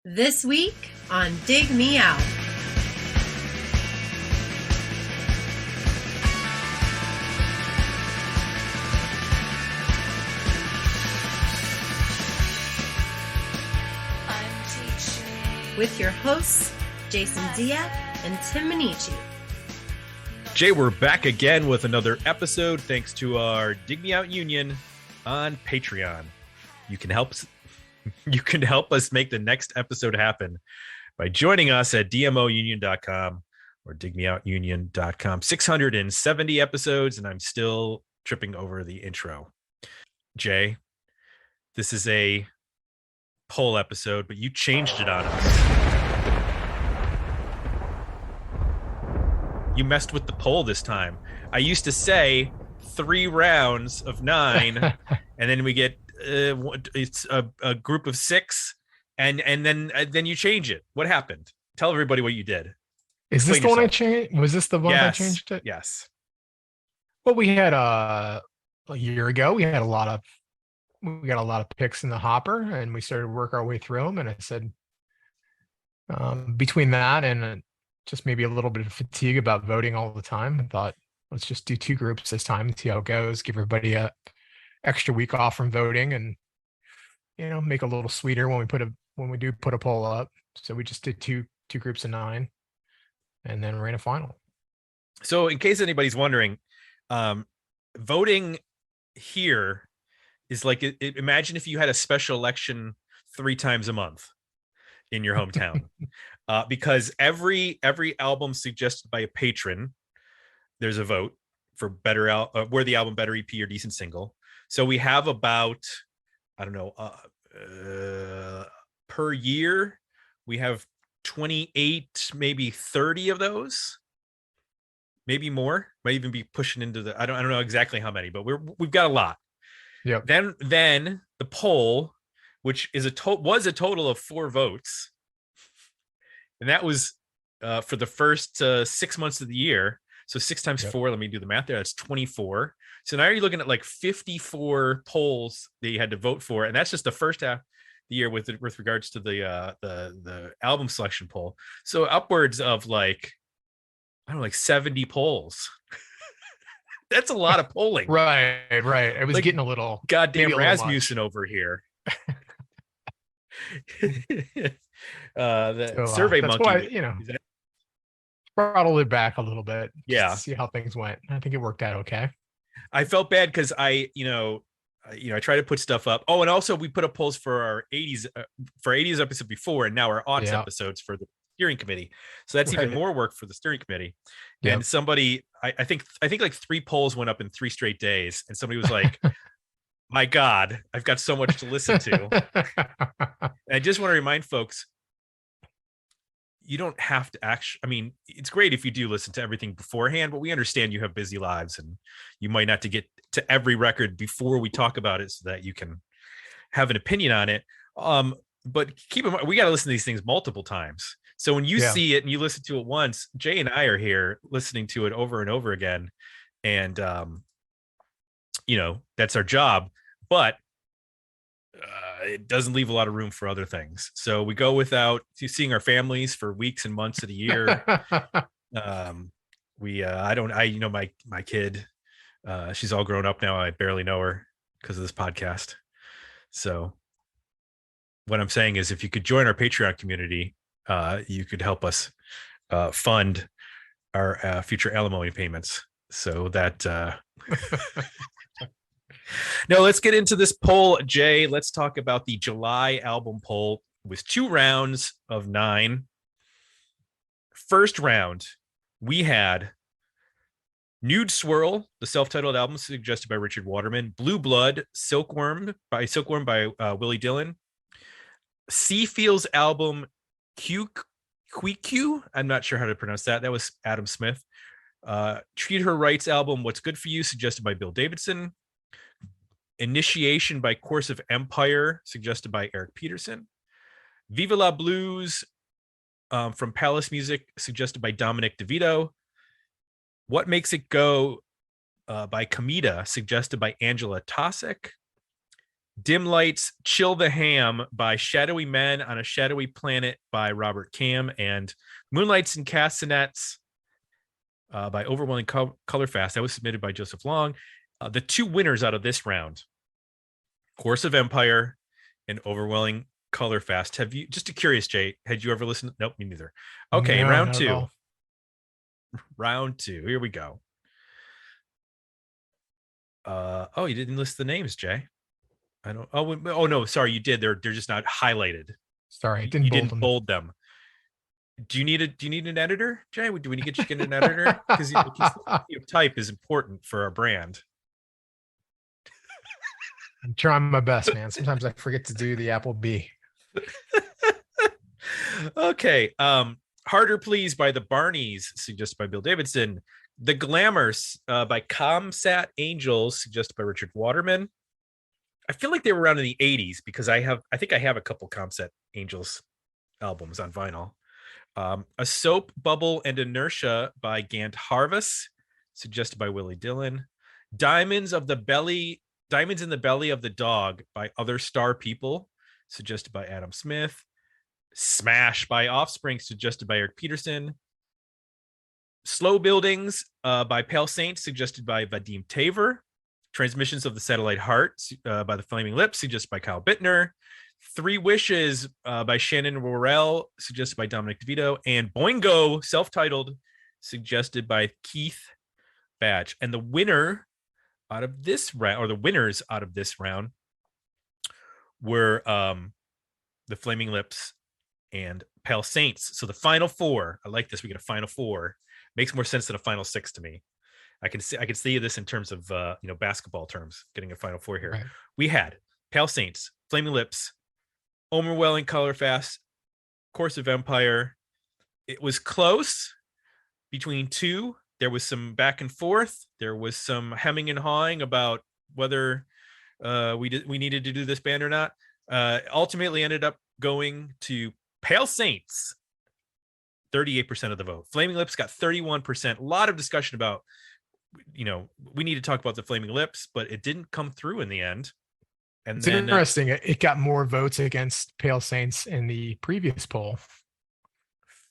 This week on Dig Me Out. With your hosts, Jason Diaz and Tim Minichi. Jay, we're back again with another episode thanks to our Dig Me Out Union on Patreon. You can help us make the next episode happen by joining us at dmounion.com or digmeoutunion.com. 670 episodes, and I'm still tripping over the intro. Jay, this is a poll episode, but you changed it on us. You messed with the poll this time. I used to say 3 rounds of 9, and then we get it's a group of 6, and then you change it. What happened? Tell everybody what you did. Is this the one I changed? Was this the one I changed it? Yes. Well, we had a year ago. We got a lot of picks in the hopper, and we started to work our way through them. And I said, between that and just maybe a little bit of fatigue about voting all the time, I thought, let's just do 2 groups this time and see how it goes. Give everybody a extra week off from voting, and make it a little sweeter when we do put a poll up. So we just did two groups of 9, and then ran a final. So in case anybody's wondering, voting here is like imagine if you had a special election 3 times a month in your hometown. Because every album suggested by a patron, there's a vote for better were the album better EP or decent single. So we have about, I don't know, per year we have 28, maybe 30 of those, maybe more. Might even be pushing into the I don't know exactly how many, but we've got a lot. Yeah. Then the poll, which is was a total of 4 votes. And that was for the first 6 months of the year. So 6 times 4, let me do the math there. That's 24. So now you're looking at like 54 polls that you had to vote for. And that's just the first half of the year with regards to the album selection poll. So upwards of like 70 polls. That's a lot of polling. Right. I was getting a little goddamn Rasmussen over here. Survey that's monkey. Why, throttled it back a little bit. Yeah. To see how things went. I think it worked out okay. I felt bad because I try to put stuff up. Oh, and also we put up polls for our 80s episode before, and now our aughts episodes for the steering committee. So that's even more work for the steering committee. Yep. And somebody, I think like 3 polls went up in 3 straight days, and somebody was like, my God, I've got so much to listen to. And I just want to remind folks, you don't have to it's great if you do listen to everything beforehand, but we understand you have busy lives and you might not to get to every record before we talk about it so that you can have an opinion on it. But keep in mind, we got to listen to these things multiple times. So when you see it and you listen to it once, Jay and I are here listening to it over and over again. And, that's our job. But it doesn't leave a lot of room for other things. So we go without seeing our families for weeks and months of the year. My kid, she's all grown up now. I barely know her because of this podcast. So what I'm saying is, if you could join our Patreon community, you could help us fund our future alimony payments so that Now let's get into this poll, Jay. Let's talk about the July album poll with 2 rounds of 9. First round, we had Nude Swirl, the self-titled album suggested by Richard Waterman. Blue Blood, Silkworm by Willie Dillon. Seafield's album Q. I'm not sure how to pronounce that. That was Adam Smith. Treat Her Right's album What's Good for You, suggested by Bill Davidson. Initiation by Course of Empire, suggested by Eric Peterson. Viva La Blues from Palace Music, suggested by Dominic DeVito. What Makes It Go by Kamita, suggested by Angela Tosek. Dim Lights, Chill the Ham by Shadowy Men on a Shadowy Planet by Robert Cam, and Moonlights and Castanets by Overwhelming Color Fast. That was submitted by Joseph Long. The two winners out of this round, Course of Empire and Overwhelming Color Fast. Have you, just curious, Jay, had you ever listened? Nope, me neither. Okay, No, round not at two. all. Round two. Here we go. Oh, you didn't list the names, Jay. I don't. Oh no, sorry, you did. They're just not highlighted. Sorry, I You didn't bold them. Do you need an editor, Jay? Do we need to get an editor? Because type is important for our brand. I'm trying my best, man. Sometimes I forget to do the Apple B. Okay. Harder Please by the Barneys, suggested by Bill Davidson. The Glamours by Comsat Angels, suggested by Richard Waterman. I feel like they were around in the 80s because I think I have a couple Comsat Angels albums on vinyl. A Soap Bubble and Inertia by Gant Harvest, suggested by Willie Dillon. Diamonds in the Belly of the Dog by Other Star People, suggested by Adam Smith. Smash by Offspring, suggested by Eric Peterson. Slow Buildings by Pale Saints, suggested by Vadim Taver. Transmissions of the Satellite Heart by the Flaming Lips, suggested by Kyle Bittner. Three Wishes by Shannon Worrell, suggested by Dominic DeVito. And Boingo, self-titled, suggested by Keith Batch. And the winner out of this round, or the winners out of this round, were the Flaming Lips and Pale Saints. So the final four, I like this. We get a final four. Makes more sense than a final six to me. I can see this in terms of basketball terms, getting a final four here. Right. We had Pale Saints, Flaming Lips, Overwhelming Color Fast, Course of Empire. It was close between two. There was some back and forth. There was some hemming and hawing about whether we needed to do this band or not. Ultimately ended up going to Pale Saints, 38% of the vote. Flaming Lips got 31%. A lot of discussion about, we need to talk about the Flaming Lips, but it didn't come through in the end. And it's interesting. It got more votes against Pale Saints in the previous poll.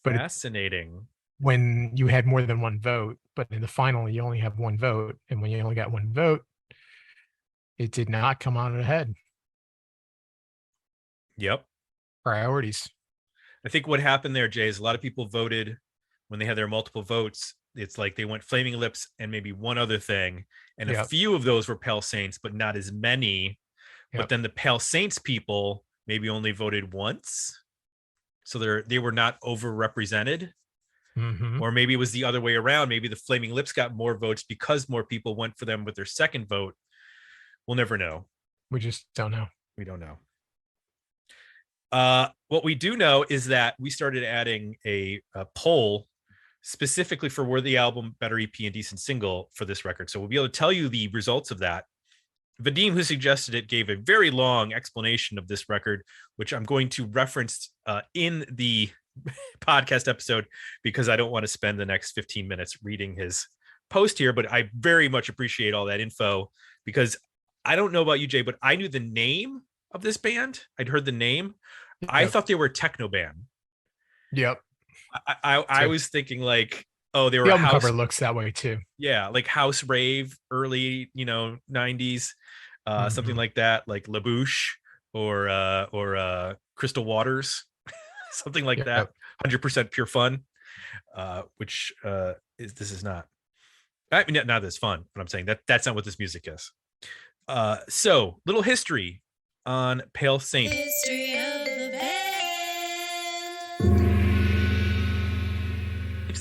But fascinating. When you had more than one vote, but in the final, you only have one vote. And when you only got one vote, it did not come out ahead. Yep. Priorities. I think what happened there, Jay, is a lot of people voted when they had their multiple votes. It's like they went Flaming Lips and maybe one other thing. And a few of those were Pale Saints, but not as many. But then the Pale Saints people maybe only voted once. So they were not overrepresented. Mm-hmm. Or maybe it was the other way around. Maybe the Flaming Lips got more votes because more people went for them with their second vote. We'll never know. We just don't know. We don't know. What we do know is that we started adding a poll specifically for Worthy Album, Better EP, and Decent Single for this record. So we'll be able to tell you the results of that. Vadim, who suggested it, gave a very long explanation of this record, which I'm going to reference in the podcast episode because I don't want to spend the next 15 minutes reading his post here, but I very much appreciate all that info because I don't know about you, Jay, but I knew the name of this band. I'd heard the name. Yep. I thought they were a techno band. Yep. I was thinking like, oh, they were the album cover looks that way too. Yeah, like house rave, early 90s, something like that, like La Bouche or Crystal Waters, something like that. 100% pure fun, which this is not. I mean, not this fun, but I'm saying that's not what this music is. So little history on Pale Saints. History of the band.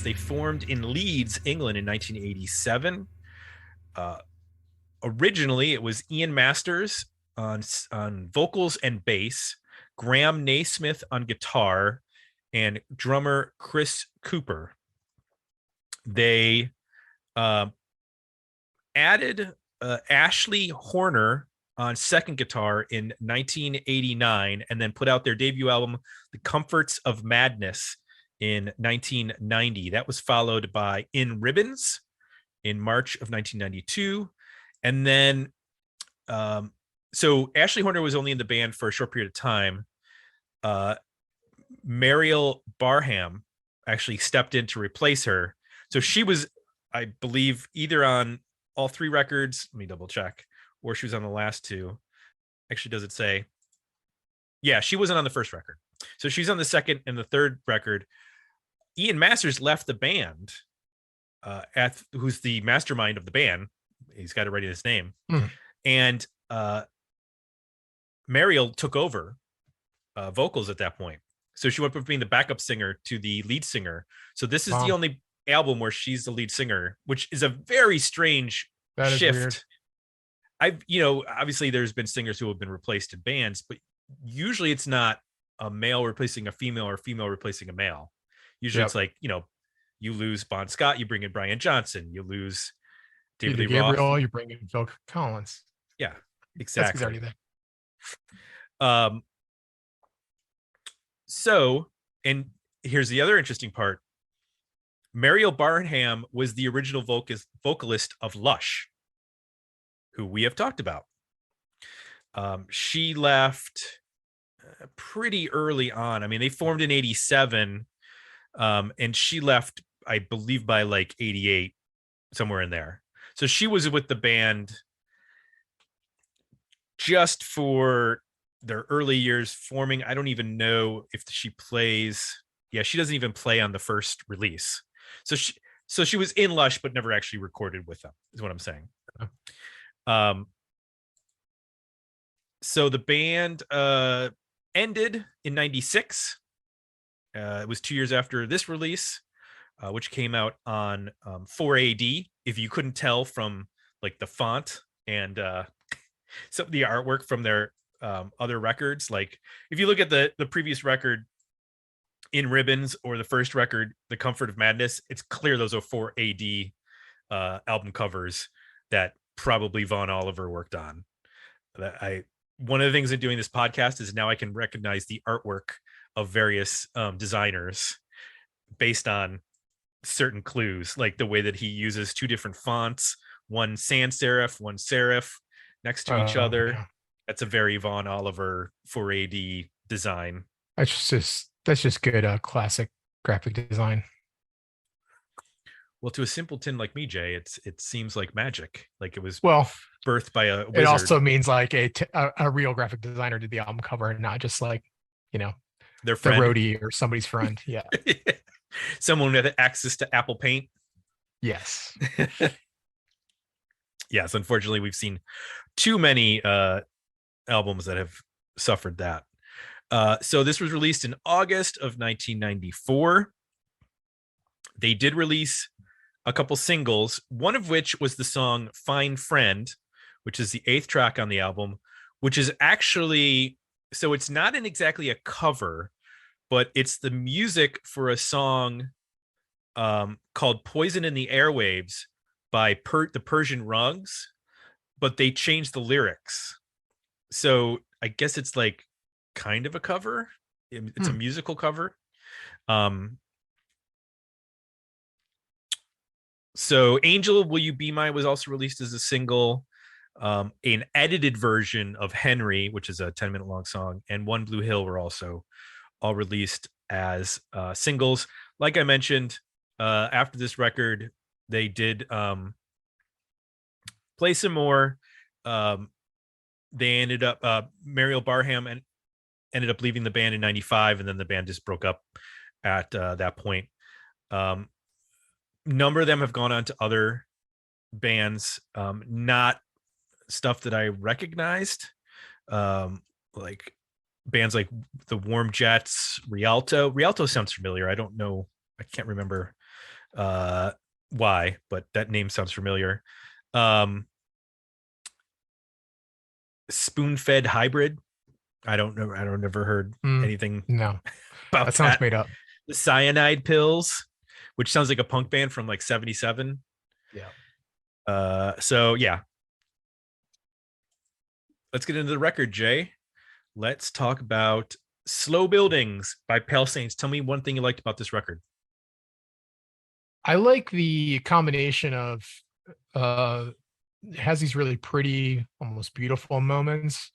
They formed in Leeds, England in 1987. Originally, it was Ian Masters on vocals and bass, Graham Naismith on guitar, and drummer Chris Cooper. They added Ashley Horner on second guitar in 1989, and then put out their debut album, The Comforts of Madness, in 1990. That was followed by In Ribbons in March of 1992. And then so Ashley Horner was only in the band for a short period of time. Meriel Barham actually stepped in to replace her. So she was, I believe, either on all 3 records. Let me double check. Or she was on the last 2. Actually, does it say? Yeah, she wasn't on the first record. So she's on the second and the third record. Ian Masters left the band, who's the mastermind of the band. He's got it right in his name. And Meriel took over vocals at that point. So she went from being the backup singer to the lead singer. So this is the only album where she's the lead singer, which is a very strange shift. Obviously there's been singers who have been replaced in bands, but usually it's not a male replacing a female or a female replacing a male. Usually it's like, you lose Bon Scott, you bring in Brian Johnson, you lose David Lee Roth. Gabriel, you bring in Phil Collins. Yeah, exactly. That's already there. So, and here's the other interesting part. Meriel Barham was the original vocalist of Lush, who we have talked about. She left pretty early on. I mean, they formed in 87, and she left, I believe, by like 88, somewhere in there. So she was with the band just for their early years forming. I don't even know if she plays. Yeah, she doesn't even play on the first release. So she was in Lush, but never actually recorded with them, is what I'm saying. So the band ended in 96. It was 2 years after this release, which came out on 4AD. If you couldn't tell from like the font and some of the artwork from their other records, like if you look at the previous record, In Ribbons, or the first record, The Comfort of Madness, it's clear those are 4AD album covers that probably Vaughn Oliver worked on. One of the things in doing this podcast is now I can recognize the artwork of various designers based on certain clues, like the way that he uses 2 different fonts, one sans serif, one serif next to each other. Yeah. That's a very Vaughn Oliver 4AD design. That's just good classic graphic design. Well, to a simpleton like me, Jay, it seems like magic. Like it was birthed by a wizard. It also means like a real graphic designer did the album cover, and not just like, their friend. The roadie or somebody's friend. Yeah. Someone with access to Apple Paint. Yes. Yes, unfortunately, we've seen too many albums that have suffered that. So this was released in August of 1994. They did release a couple singles, one of which was the song Fine Friend, which is the 8th track on the album, which is actually, so it's not exactly a cover, but it's the music for a song called Poison in the Airwaves by the Persian Rugs, but they changed the lyrics. So I guess it's like kind of a cover. It's a musical cover. So Angel, Will You Be Mine was also released as a single. An edited version of Henry, which is a 10-minute long song, and One Blue Hill were also all released as singles. Like I mentioned, after this record, they did play some more. They ended up, Meriel Barham ended up leaving the band in 95, and then the band just broke up at that point. Number of them have gone on to other bands, not stuff that I recognized, like bands like the Warm Jets, Rialto. Rialto sounds familiar. I don't know. I can't remember why, but that name sounds familiar. Spoon-Fed Hybrid. I don't know. I don't never heard anything. No, about that sounds made up. The Cyanide Pills, which sounds like a punk band from like 77. Yeah. So yeah. Let's get into the record, Jay. Let's talk about Slow Buildings by Pale Saints. Tell me one thing you liked about this record. I like the combination of has these really pretty, almost beautiful moments,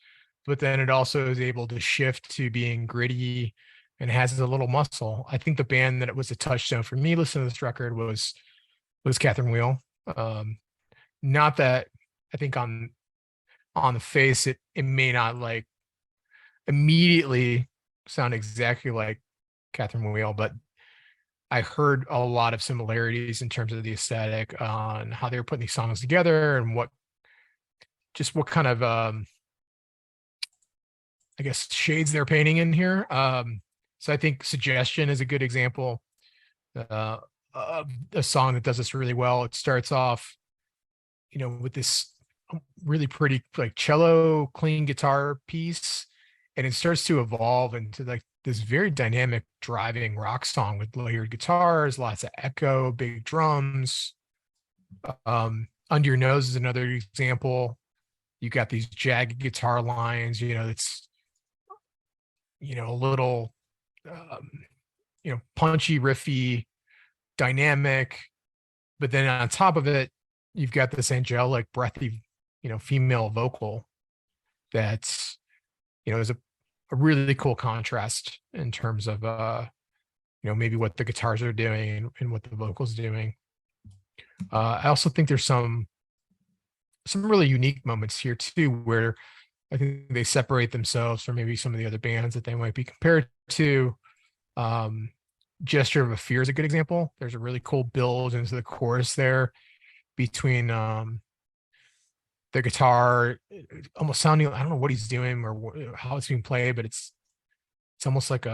but then it also is able to shift to being gritty and has a little muscle. I think the band that it was a touchstone for me listening to this record was Catherine Wheel. Not that I think on the face it may not like immediately sound exactly like Catherine Wheel, but I heard a lot of similarities in terms of the aesthetic on how they were putting these songs together and what kind of I guess shades they're painting in here. So I think Suggestion is a good example of a song that does this really well. It starts off, with this really pretty like cello, clean guitar piece, and it starts to evolve into like this very dynamic driving rock song with layered guitars, lots of echo, big drums. Under Your Nose is another example. You got these jagged guitar lines, it's a little punchy, riffy, dynamic, but then on top of it you've got this angelic, breathy female vocal that's is a really cool contrast in terms of maybe what the guitars are doing and what the vocals doing. I also think there's some really unique moments here too where I think they separate themselves from maybe some of the other bands that they might be compared to. Gesture of a Fear is a good example. There's a really cool build into the chorus there between the guitar almost sounding, I don't know what he's doing or how it's being played, but it's almost like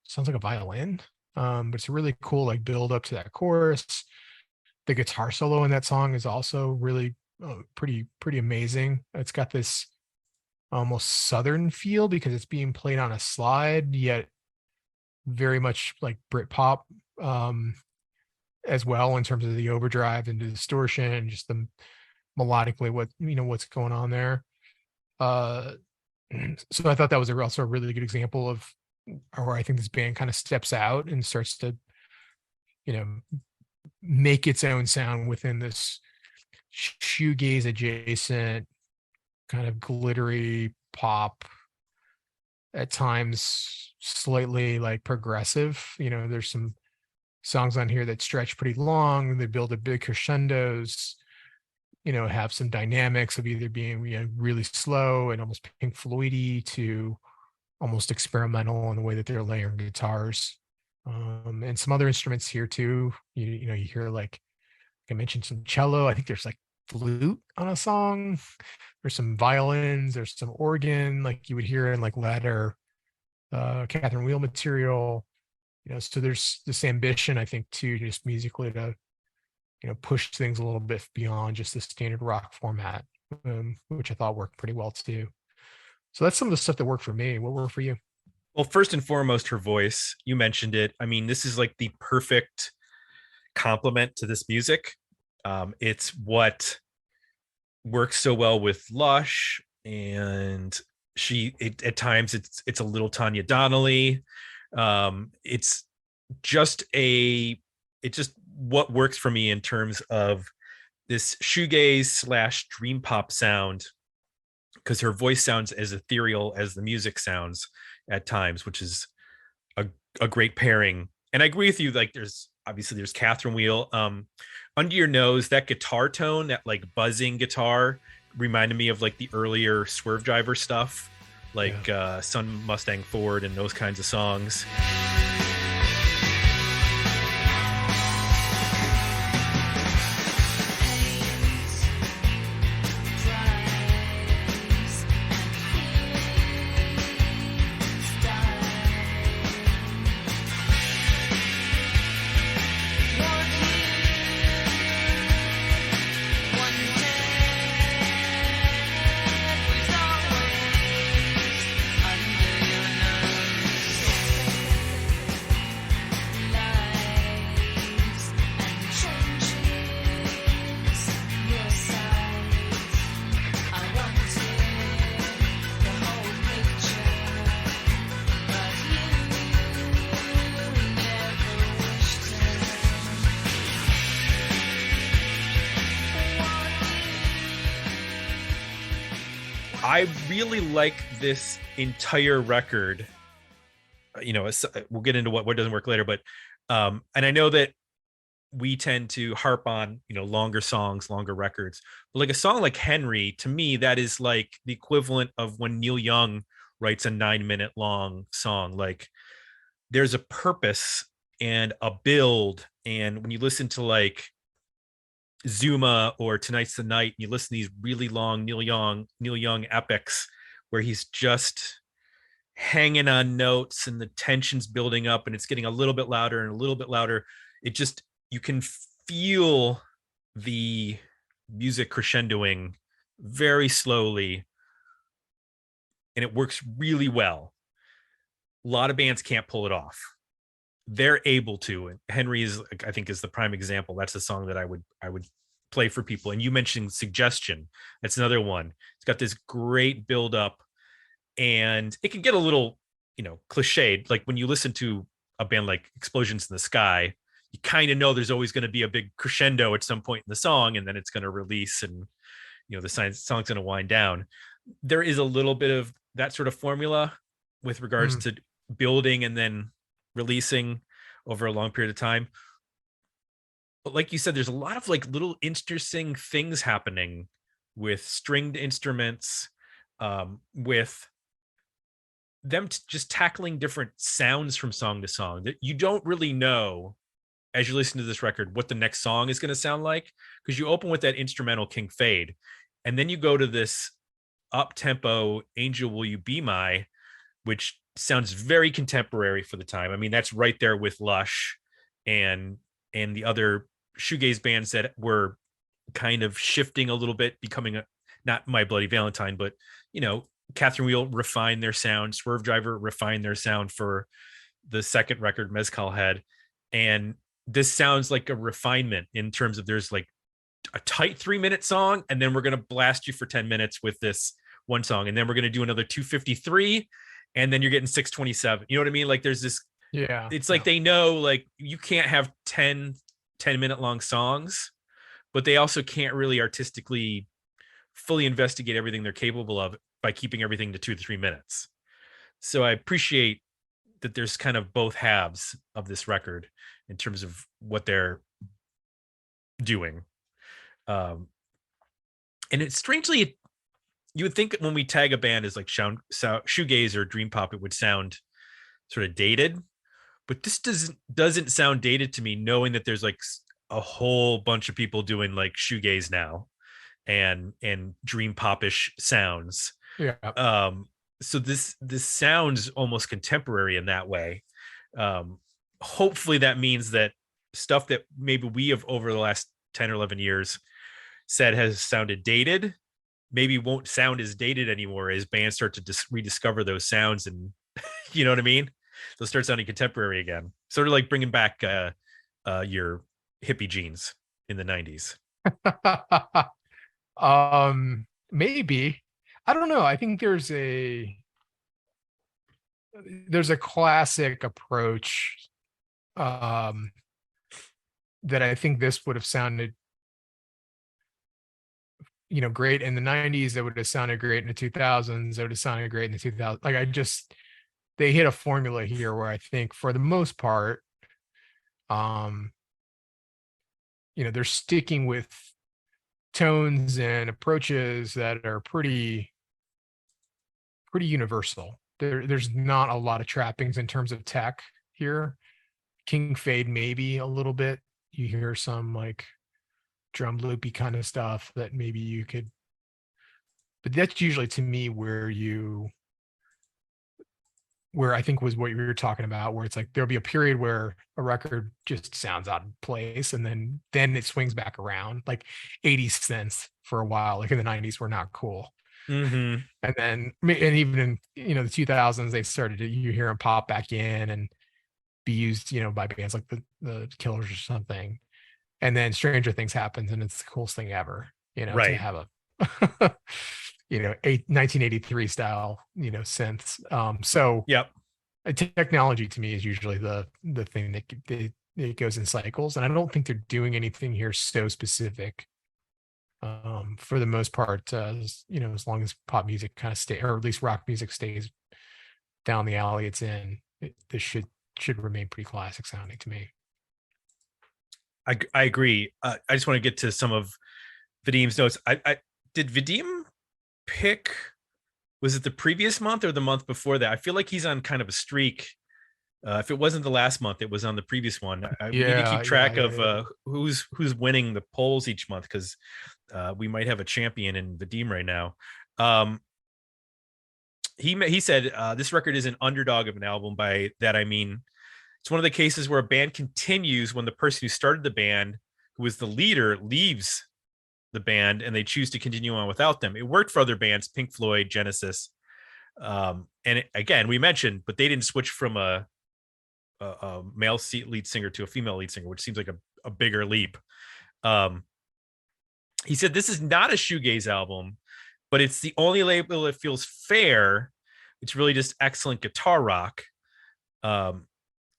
sounds like a violin. But it's a really cool like build up to that chorus. The guitar solo in that song is also really pretty amazing. It's got this almost southern feel because it's being played on a slide, yet very much like Britpop as well in terms of the overdrive and the distortion and just the melodically what's going on there. So I thought that was also a really good example of where I think this band kind of steps out and starts to make its own sound within this shoegaze adjacent kind of glittery pop, at times slightly like progressive. There's some songs on here that stretch pretty long, they build a big crescendos, have some dynamics of either being really slow and almost Pink Floyd-y to almost experimental in the way that they're layering guitars, and some other instruments here too. You hear like I mentioned some cello. I think there's like flute on a song. There's some violins. There's some organ, like you would hear in like latter Catherine Wheel material. So there's this ambition, I think, too, just musically to push things a little bit beyond just the standard rock format, which I thought worked pretty well too. So that's some of the stuff that worked for me. What worked for you? Well, first and foremost, her voice. You mentioned it. I mean, this is like the perfect complement to this music. It's what works so well with Lush, and at times it's a little Tanya Donnelly. It's just what works for me in terms of this shoegaze / dream pop sound, because her voice sounds as ethereal as the music sounds at times, which is a great pairing. And I agree with you, like there's Catherine Wheel. Under Your Nose, that guitar tone, that like buzzing guitar reminded me of like the earlier Swerve Driver stuff, like Sun Mustang Ford and those kinds of songs. I really like this entire record. We'll get into what doesn't work later, but and I know that we tend to harp on, longer songs, longer records, but like a song like Henry, to me, that is like the equivalent of when Neil Young writes a 9-minute long song. Like there's a purpose and a build. And when you listen to like Zuma or Tonight's the Night, you listen to these really long Neil Young epics where he's just hanging on notes and the tension's building up and it's getting a little bit louder and a little bit louder. You can feel the music crescendoing very slowly, and it works really well. A lot of bands can't pull it off. They're able to, and Henry I think is the prime example. That's a song that I would play for people. And you mentioned Suggestion. That's another one. It's got this great build up, and it can get a little, cliched. Like when you listen to a band like Explosions in the Sky, you kind of know there's always going to be a big crescendo at some point in the song, and then it's going to release, and the song's going to wind down. There is a little bit of that sort of formula with regards to building and then releasing over a long period of time. But like you said, there's a lot of like little interesting things happening with stringed instruments, with them just tackling different sounds from song to song that you don't really know as you listen to this record what the next song is going to sound like, because you open with that instrumental King Fade, and then you go to this up tempo Angel Will You Be My, which sounds very contemporary for the time. I mean, that's right there with Lush and the other shoegaze bands that were kind of shifting a little bit, becoming not My Bloody Valentine, but Catherine Wheel refined their sound, Swerve Driver refined their sound for the second record, Mezcal Head, and this sounds like a refinement in terms of there's like a tight 3-minute song, and then we're going to blast you for 10 minutes with this one song, and then we're going to do another 253, and then you're getting 627. You know what I mean? Like there's this, it's like they know like you can't have 10-minute long songs, but they also can't really artistically fully investigate everything they're capable of by keeping everything to 2 to 3 minutes. So I appreciate that there's kind of both halves of this record in terms of what they're doing. And it's strangely, you would think when we tag a band as like shoegaze or dream pop, it would sound sort of dated, but this doesn't sound dated to me, knowing that there's like a whole bunch of people doing like shoegaze now and dream popish sounds. So this sounds almost contemporary in that way. Hopefully that means that stuff that maybe we have over the last 10 or 11 years said has sounded dated, maybe won't sound as dated anymore as bands start to rediscover those sounds, and you know what I mean? They'll start sounding contemporary again, sort of like bringing back your hippie jeans in the 90s. Maybe. I don't know. I think there's a classic approach that I think this would have sounded great in the 90s. That would have sounded great in the 2000s. That would have sounded great in the 2000s. Like they hit a formula here where I think for the most part, they're sticking with tones and approaches that are pretty universal. There's not a lot of trappings in terms of tech here. King Fade maybe a little bit. You hear some like drum loopy kind of stuff that maybe you could, but that's usually to me where I think was what you were talking about, where it's like there'll be a period where a record just sounds out of place, and then it swings back around. Like 80s synths for a while, like in the 90s, were not cool. And then, and even in the 2000s, they started to, you hear them pop back in and be used by bands like the Killers or something. And then Stranger Things happens, and it's the coolest thing ever, to have a 1983 style synths. So technology to me is usually the thing that it goes in cycles, and I don't think they're doing anything here so specific For the most part, as long as pop music kind of stay, or at least rock music stays down the alley it's in, this should remain pretty classic sounding to me. I agree. I just want to get to some of Vadim's notes. I did Vadim pick, was it the previous month or the month before that? I feel like he's on kind of a streak. If it wasn't the last month, it was on the previous one. We need to keep track of who's winning the polls each month, because we might have a champion in Vadim right now. He said this record is an underdog of an album. By that I mean, it's one of the cases where a band continues when the person who started the band, who was the leader, leaves the band and they choose to continue on without them. It worked for other bands, Pink Floyd, Genesis, and again, we mentioned, but they didn't switch from a male lead singer to a female lead singer, which seems like a bigger leap. He said this is not a shoegaze album, but it's the only label that feels fair. It's really just excellent guitar rock.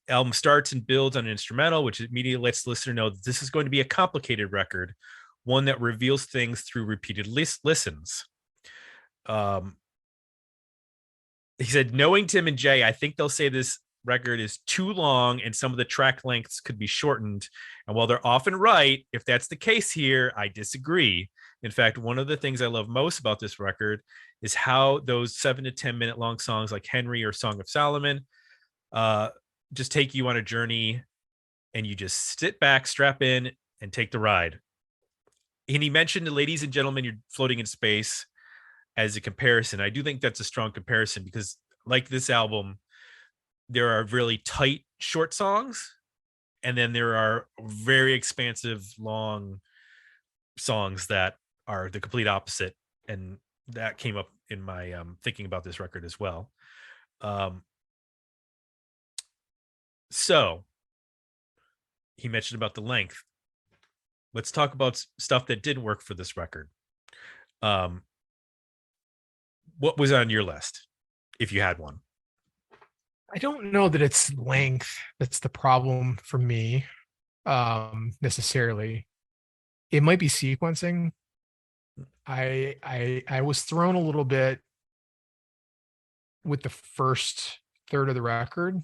Album starts and builds on an instrumental, which immediately lets the listener know that this is going to be a complicated record, one that reveals things through repeated listens. He said, knowing Tim and Jay, I think they'll say this record is too long and some of the track lengths could be shortened. And while they're often right, if that's the case here, I disagree. In fact, one of the things I love most about this record is how those 7 to 10 minute long songs like Henry or Song of Solomon just take you on a journey, and you just sit back, strap in, and take the ride. And he mentioned, ladies and gentlemen, you're floating in space as a comparison. I do think that's a strong comparison, because like this album, there are really tight, short songs, and then there are very expansive, long songs that are the complete opposite. And that came up in my thinking about this record as well. So he mentioned about the length. Let's talk about stuff that didn't work for this record. What was on your list, if you had one? I don't know that it's length that's the problem for me, necessarily. It might be sequencing. I was thrown a little bit with the first third of the record.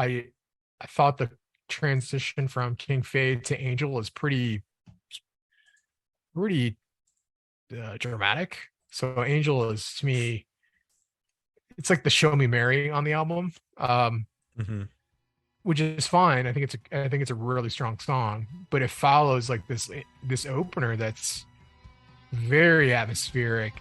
I thought the transition from King Fade to Angel is pretty dramatic. So Angel is, to me, it's like the Show Me Mary on the album, which is fine. I think it's a really strong song, but it follows like this opener that's very atmospheric.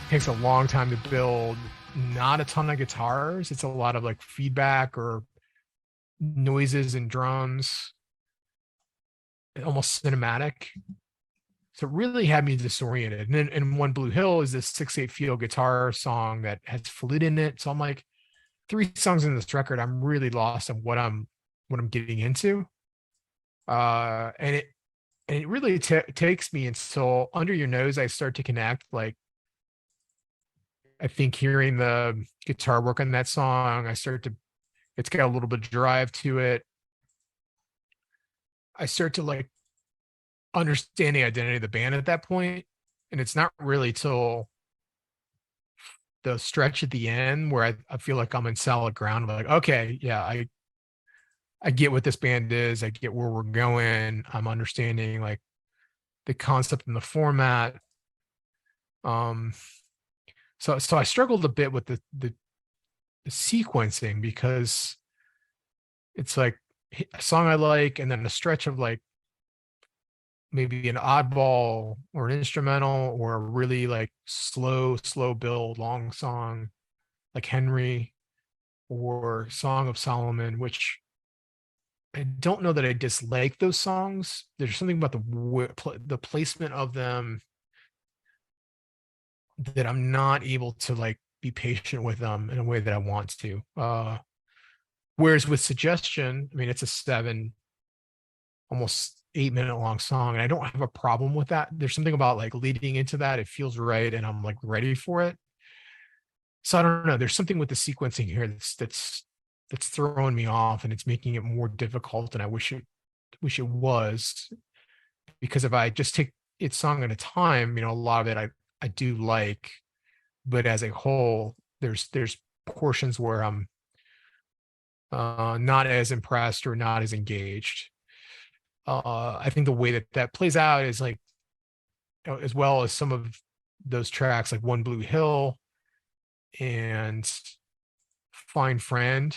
Takes a long time to build, not a ton of guitars. It's a lot of like feedback or noises and drums, almost cinematic. So it really had me disoriented. And then in One Blue Hill is this 6/8 feel guitar song that has flute in it. So I'm like, 3 songs in this record, I'm really lost on what I'm getting into. And it really takes me until Under Your Nose I start to connect. Like, I think hearing the guitar work on that song, it's got a little bit of drive to it. I start to like understand the identity of the band at that point. And it's not really till the stretch at the end where I feel like I'm in solid ground. I'm like, okay, yeah, I get what this band is. I get where we're going. I'm understanding like the concept and the format. So I struggled a bit with the sequencing, because it's like a song I like, and then a stretch of like maybe an oddball or an instrumental or a really like slow build long song like Henry or Song of Solomon, which I don't know that I dislike those songs. There's something about the placement of them that I'm not able to like be patient with them in a way that I want to. Whereas with Suggestion, I mean, it's a 7, almost 8-minute long song, and I don't have a problem with that. There's something about like leading into that, it feels right, and I'm like ready for it. So I don't know. There's something with the sequencing here that's throwing me off, and it's making it more difficult than I wish it was. Because if I just take it song at a time, a lot of it I do like, but as a whole, there's portions where I'm not as impressed or not as engaged. I think the way that plays out is like, as well as some of those tracks like One Blue Hill and Fine Friend.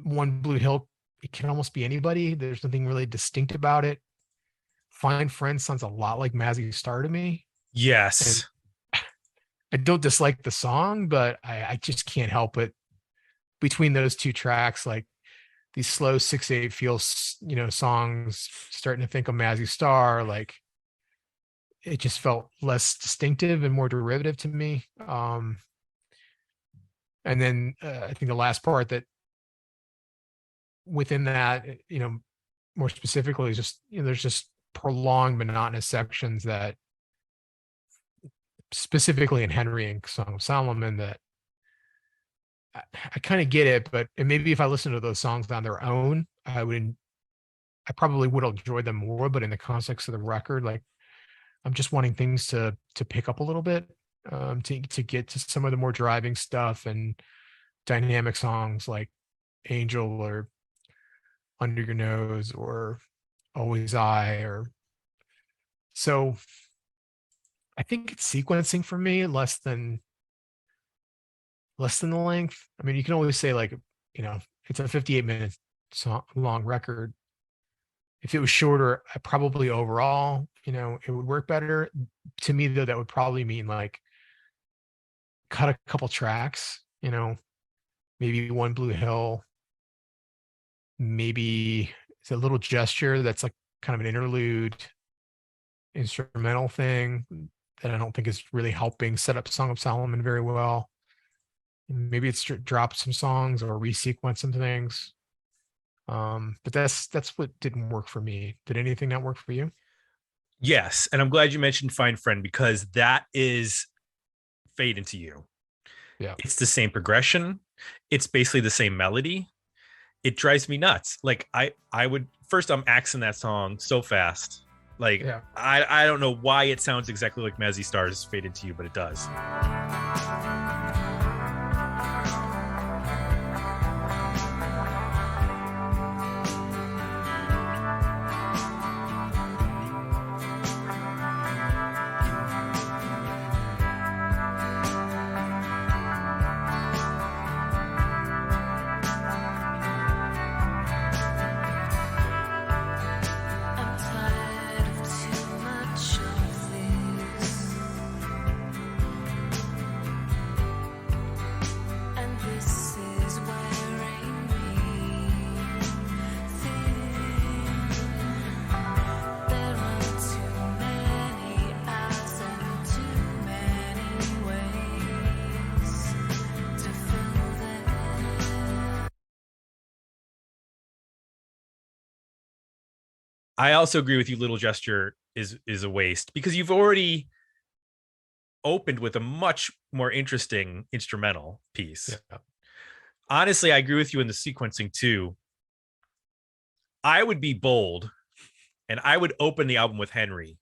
One Blue Hill, it can almost be anybody. There's nothing really distinct about it. Fine Friend sounds a lot like Mazzy Star to me. Yes. And I don't dislike the song, but I just can't help it. Between those two tracks, like these slow 6/8 feels, songs, starting to think of Mazzy Star, like it just felt less distinctive and more derivative to me. And then I think the last part that within that, more specifically is just, there's just prolonged monotonous sections that specifically in Henry and Song of Solomon that I kind of get it, but and maybe if I listen to those songs on their own, I probably would enjoy them more. But in the context of the record, like I'm just wanting things to pick up a little bit, to get to some of the more driving stuff and dynamic songs like Angel or Under Your Nose or Always I. Or so I think it's sequencing for me less than the length. I mean, you can always say like, it's a 58-minute long record. If it was shorter, I probably overall, it would work better. To me, though, that would probably mean like cut a couple tracks, maybe One Blue Hill, maybe it's a little gesture that's like kind of an interlude instrumental thing that I don't think is really helping set up Song of Solomon very well. Maybe it's drop some songs or resequence some things. But that's what didn't work for me. Did anything not work for you? Yes. And I'm glad you mentioned Fine Friend, because that is Fade Into You. Yeah. It's the same progression. It's basically the same melody. It drives me nuts. Like I would first, I'm axing that song so fast. Like, yeah. I don't know why it sounds exactly like Mazzy Star's Fade Into You, but it does. I also agree with you. Little Gesture is a waste, because you've already opened with a much more interesting instrumental piece. Yeah. Honestly, I agree with you in the sequencing too. I would be bold and I would open the album with Henry.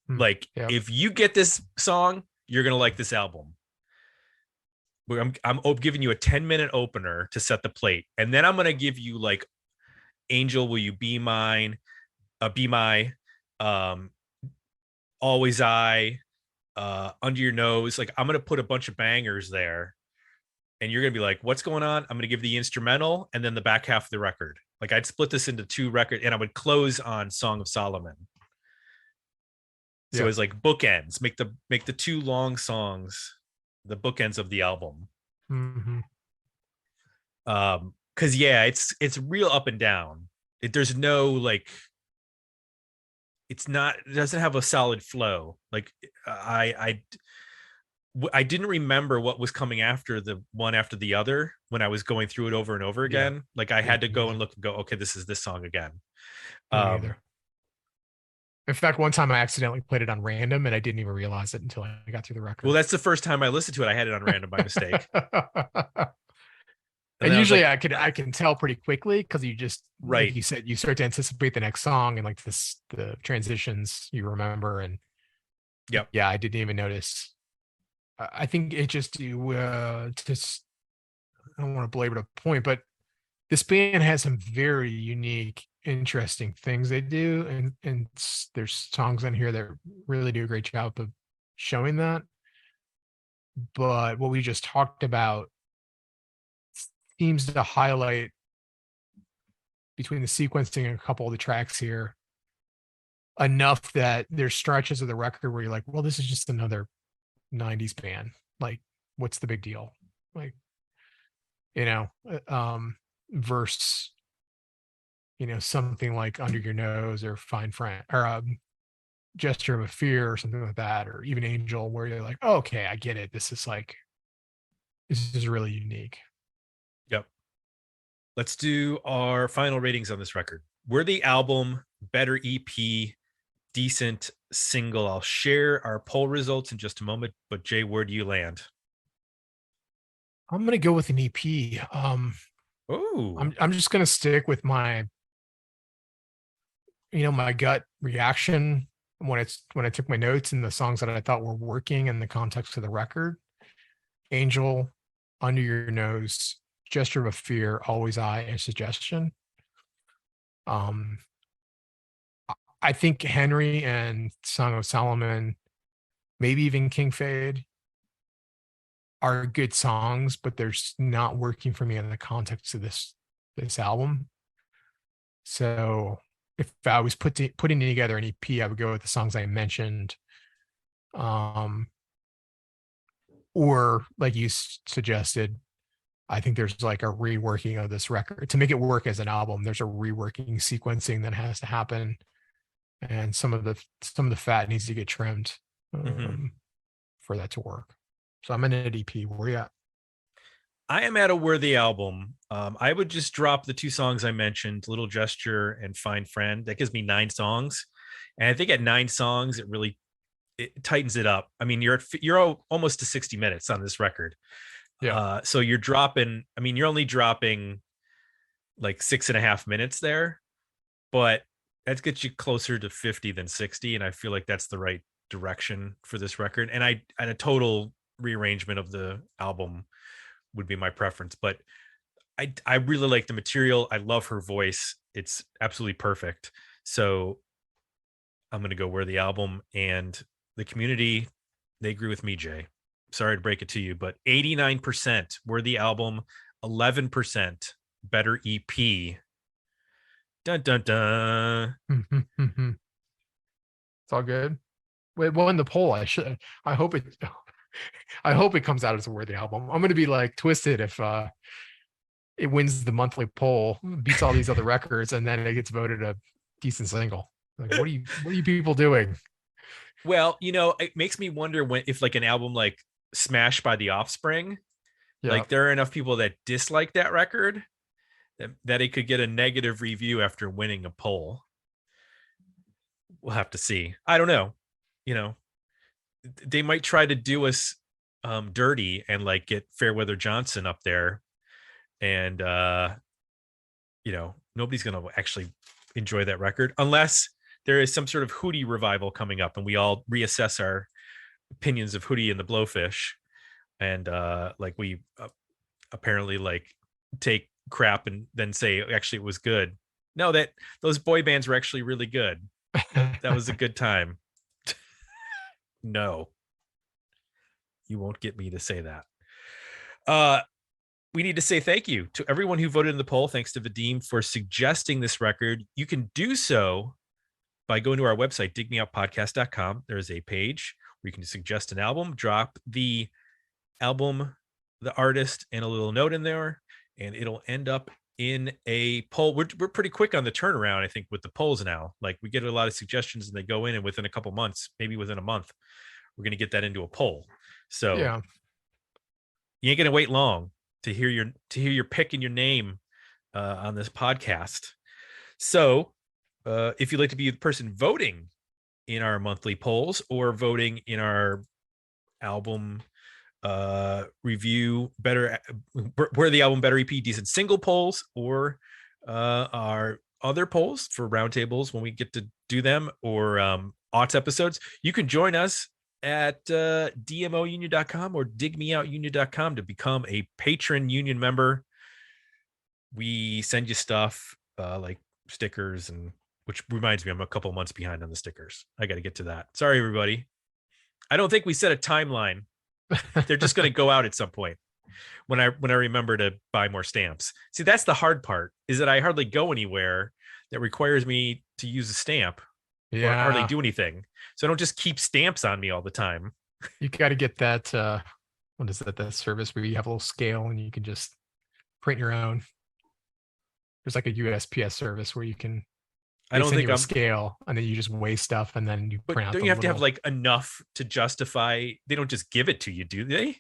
Like, if you get this song, you're going to like this album. I'm giving you a 10-minute opener to set the plate. And then I'm going to give you like Angel, Will You Be Mine, Be My, Always I, Under Your Nose. Like, I'm gonna put a bunch of bangers there, and you're gonna be like, what's going on? I'm gonna give the instrumental and then the back half of the record. Like, I'd split this into 2 records, and I would close on Song of Solomon. So it's like bookends. Make the 2 long songs the bookends of the album. Mm-hmm. Because it's real up and down. There's no like, it doesn't have a solid flow. Like, I didn't remember what was coming after the one after the other when I was going through it over and over again. Yeah. Like, I had to go and look and go, okay, this is this song again. In fact, one time I accidentally played it on random and I didn't even realize it until I got through the record. Well, that's the first time I listened to it. I had it on random by mistake. And usually I can tell pretty quickly, because you just, right. Like you said, you start to anticipate the next song and like the transitions you remember. And I didn't even notice. I think it just I don't want to belabor the point, but this band has some very unique, interesting things they do, and there's songs on here that really do a great job of showing that. But what we just talked about seems to highlight, between the sequencing and a couple of the tracks here, enough that there's stretches of the record where you're like, well, this is just another 90s band. Like, what's the big deal? Like, verse, something like Under Your Nose or Fine Friend, or Gesture of a Fear or something like that, or even Angel, where you're like, oh, okay, I get it. This is really unique. Yep. Let's do our final ratings on this record. Worthy album, better EP, decent single. I'll share our poll results in just a moment, but Jay, where do you land? I'm going to go with an EP. I'm just going to stick with my gut reaction when I took my notes and the songs that I thought were working in the context of the record. Angel, Under Your Nose, Gesture of a Fear, Always I, and Suggestion. I think Henry and Song of Solomon, maybe even King Fade, are good songs, but they're not working for me in the context of this album. So if I was putting together an EP, I would go with the songs I mentioned, or like you suggested, I think there's like a reworking of this record to make it work as an album. There's a reworking, sequencing that has to happen, and some of the fat needs to get trimmed for that to work. So I'm in an EP. Where are you at? I am at a worthy album. I would just drop the 2 songs I mentioned, Little Gesture and Fine Friend. That gives me 9 songs. And I think at 9 songs, it tightens it up. I mean, you're almost to 60 minutes on this record. Yeah. So you're only dropping like 6.5 minutes there, but that gets you closer to 50 than 60. And I feel like that's the right direction for this record. And a total rearrangement of the album would be my preference, but I really like the material. I love her voice. It's absolutely perfect. So I'm going to go Worthy album, and the community, they agree with me, Jay. Sorry to break it to you, but 89% Worthy album, 11% better EP. Dun dun dun. It's all good. It won the poll. I hope it comes out as a Worthy album. I'm going to be like twisted if it wins the monthly poll, beats all these other records, and then it gets voted a decent single. Like, what are you people doing? Well, it makes me wonder if like an album like Smash by The Offspring, like there are enough people that dislike that record that it could get a negative review after winning a poll. We'll have to see. I don't know. They might try to do us dirty and like get Fairweather Johnson up there, and nobody's gonna actually enjoy that record unless there is some sort of Hootie revival coming up and we all reassess our opinions of Hootie and the Blowfish, and like we apparently like take crap and then say actually it was good. No, that those boy bands were actually really good. That was a good time. No. You won't get me to say that. We need to say thank you to everyone who voted in the poll. Thanks to Vadim for suggesting this record. You can do so by going to our website, digmeoutpodcast.com. There's a page where you can suggest an album, drop the album, the artist, and a little note in there, and it'll end up in a poll. We're pretty quick on the turnaround, I think, with the polls now. Like, we get a lot of suggestions and they go in, and within a couple months, maybe within a month, we're going to get that into a poll. So yeah, you ain't going to wait long to hear your pick and your name on this podcast. So if you'd like to be the person voting in our monthly polls or voting in our album review, better where the album better EP decent single polls, or our other polls for roundtables when we get to do them, or aughts episodes, you can join us at dmounion.com or digmeoutunion.com to become a patron union member. We send you stuff like stickers, and which reminds me, I'm a couple months behind on the stickers. I got to get to that. Sorry, everybody. I don't think we set a timeline. They're just going to go out at some point when I remember to buy more stamps. See, that's the hard part, is that I hardly go anywhere that requires me to use a stamp. Or hardly do anything. So I don't just keep stamps on me all the time. You got to get that, what is that service where you have a little scale and you can just print your own. There's like a USPS service where you can, I don't think I'm scale, and then you just weigh stuff and then you print out. Don't you have to have like enough to justify? They don't just give it to you, do they?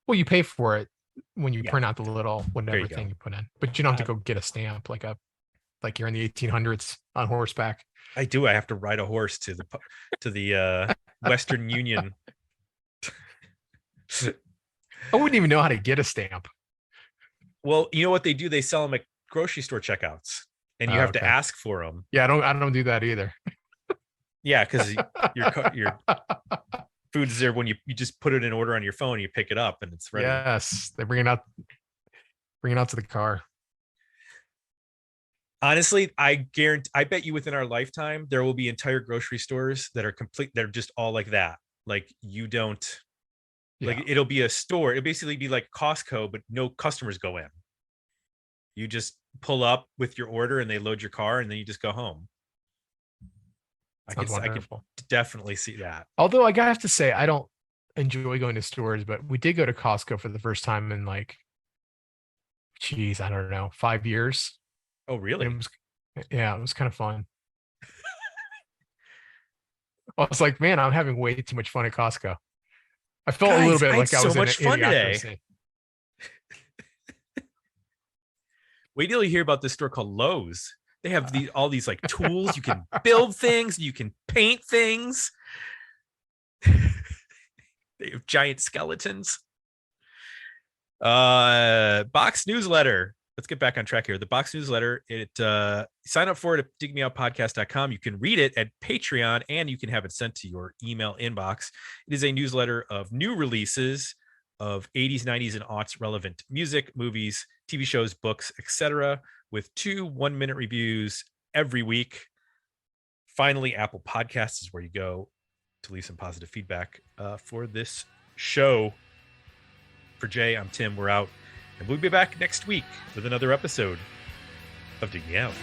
Well, you pay for it when you print out the little whatever thing you put in, but you don't have to go get a stamp like you're in the 1800s on horseback. I do. I have to ride a horse to the Western Union. I wouldn't even know how to get a stamp. Well, you know what they do? They sell them at grocery store checkouts, and you have to ask for them. Yeah, I don't do that either. Yeah, because your food's there when you just put it in order on your phone, you pick it up, and it's ready. Yes, they bring it out to the car. Honestly, I bet you within our lifetime, there will be entire grocery stores that are complete. They're just all like that. Like, you don't, like, it'll be a store. It'll basically be like Costco, but no customers go in. You just pull up with your order and they load your car, and then you just go home. I can definitely see that. Although I have to say, I don't enjoy going to stores, but we did go to Costco for the first time in I don't know, 5 years. Oh, really? It was kind of fun. I was like, man, I'm having way too much fun at Costco. I felt a little bit like I was so much fun today. Wait till you hear about this store called Lowe's. They have all these like tools. You can build things. You can paint things. They have giant skeletons. Box newsletter. Let's get back on track here. The box newsletter, sign up for it at digmeoutpodcast.com. You can read it at Patreon, and you can have it sent to your email inbox. It is a newsletter of new releases of 80s, 90s, and aughts relevant music, movies, TV shows, books, etc., with 2 1-minute reviews every week. Finally, Apple Podcasts is where you go to leave some positive feedback for this show. For Jay, I'm Tim. We're out. And we'll be back next week with another episode of Dig Me Out.